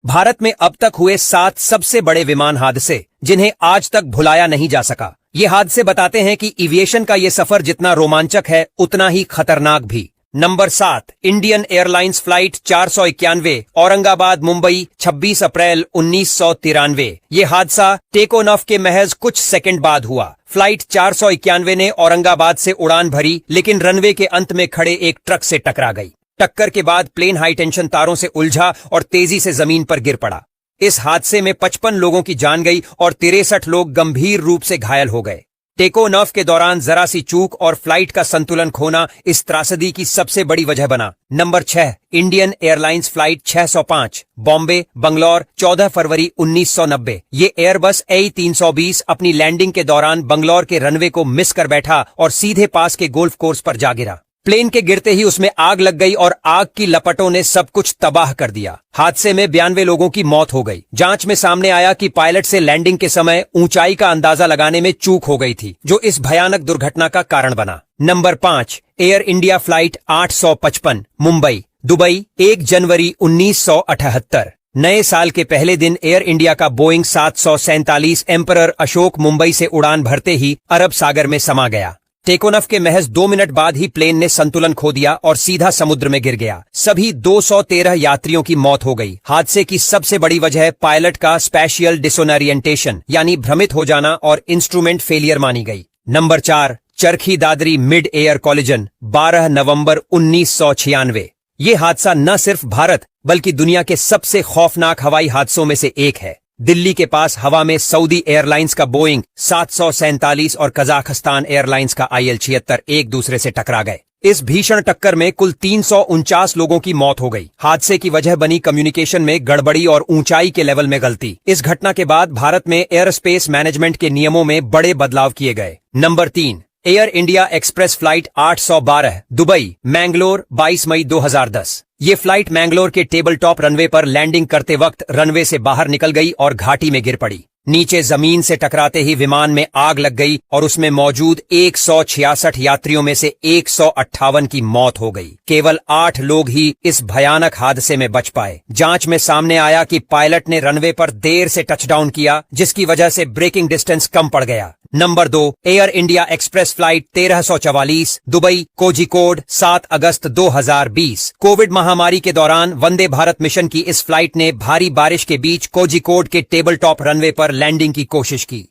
भारत में अब तक हुए 7 सबसे बड़े विमान हादसे जिन्हें आज तक भुलाया नहीं जा सका। ये हादसे बताते हैं कि एविएशन का ये सफर जितना रोमांचक है उतना ही खतरनाक भी। Number 7, Indian airlines flight 491 Aurangabad Mumbai 26 अप्रैल 1993। ये हादसा टेक ऑफ के महज कुछ सेकंड बाद हुआ। फ्लाइट 491 ने औरंगाबाद से उड़ान भरी, लेकिन रनवे के अंत में खड़े एक ट्रक से टकरा गई। टक्कर के बाद प्लेन हाई टेंशन तारों से उलझा और तेजी से जमीन पर गिर पड़ा। इस हादसे में 55 लोगों की जान गई और 63 लोग गंभीर रूप से घायल हो गए। टेक ऑफ के दौरान जरा सी चूक और फ्लाइट का संतुलन खोना इस त्रासदी की सबसे बड़ी वजह बना। Number 6, Indian airlines flight 605 Bombay Bangalore 14 फरवरी 1990। ये एयरबस A320 अपनी लैंडिंग के दौरान बंगलौर के रनवे को मिस कर बैठा और सीधे पास के गोल्फ कोर्स पर जा गिरा। प्लेन के गिरते ही उसमें आग लग गई और आग की लपटों ने सब कुछ तबाह कर दिया। हादसे में 92 लोगों की मौत हो गई। जांच में सामने आया कि पायलट से लैंडिंग के समय ऊंचाई का अंदाजा लगाने में चूक हो गई थी, जो इस भयानक दुर्घटना का कारण बना। Number 5, air India flight 855 Mumbai Dubai 1 जनवरी 1978। नए साल के पहले दिन एयर इंडिया का बोइंग 747 एम्परर अशोक मुंबई से उड़ान भरते ही अरब सागर में समा गया। टेक ऑफ के महज 2 मिनट बाद ही प्लेन ने संतुलन खो दिया और सीधा समुद्र में गिर गया। सभी 213 यात्रियों की मौत हो गई। हादसे की सबसे बड़ी वजह पायलट का स्पेशियल डिसोनरिएंटेशन यानी भ्रमित हो जाना और इंस्ट्रूमेंट फेलियर मानी गई। Number 4, Charkhi Dadri mid air collision 12 नवंबर 1996। ये हादसा न सिर्फ भारत बल्कि दुनिया के सबसे खौफनाक हवाई हादसों में से एक है। दिल्ली के पास हवा में सऊदी एयरलाइंस का बोइंग 747 और कजाकिस्तान एयरलाइंस का IL-76 एक दूसरे से टकरा गए। इस भीषण टक्कर में कुल 349 लोगों की मौत हो गई। हादसे की वजह बनी कम्युनिकेशन में गड़बड़ी और ऊंचाई के लेवल में गलती। इस घटना के बाद भारत में एयरस्पेस मैनेजमेंट के नियमों में बड़े बदलाव किए गए। Number 3, air India express flight 812 Dubai Mangalore 22 मई 2010। ये फ्लाइट मैंगलोर के टेबल टॉप रनवे पर लैंडिंग करते वक्त रनवे से बाहर निकल गई और घाटी में गिर पड़ी। नीचे जमीन से टकराते ही विमान में आग लग गई और उसमें मौजूद 166 यात्रियों में से 158 की मौत हो गई। केवल 8 लोग ही इस भयानक हादसे में बच पाए। जांच में सामने आया कि पायलट ने रनवे पर देर से टचडाउन किया, जिसकी वजह से ब्रेकिंग डिस्टेंस कम पड़ गया। Number 2, air India express flight 1344 Dubai Kozhikode 7 अगस्त 2020। कोविड महामारी के दौरान वंदे भारत मिशन की इस फ्लाइट ने भारी बारिश के बीच कोझिकोड के टेबल टॉप रनवे पर लैंडिंग की कोशिश की।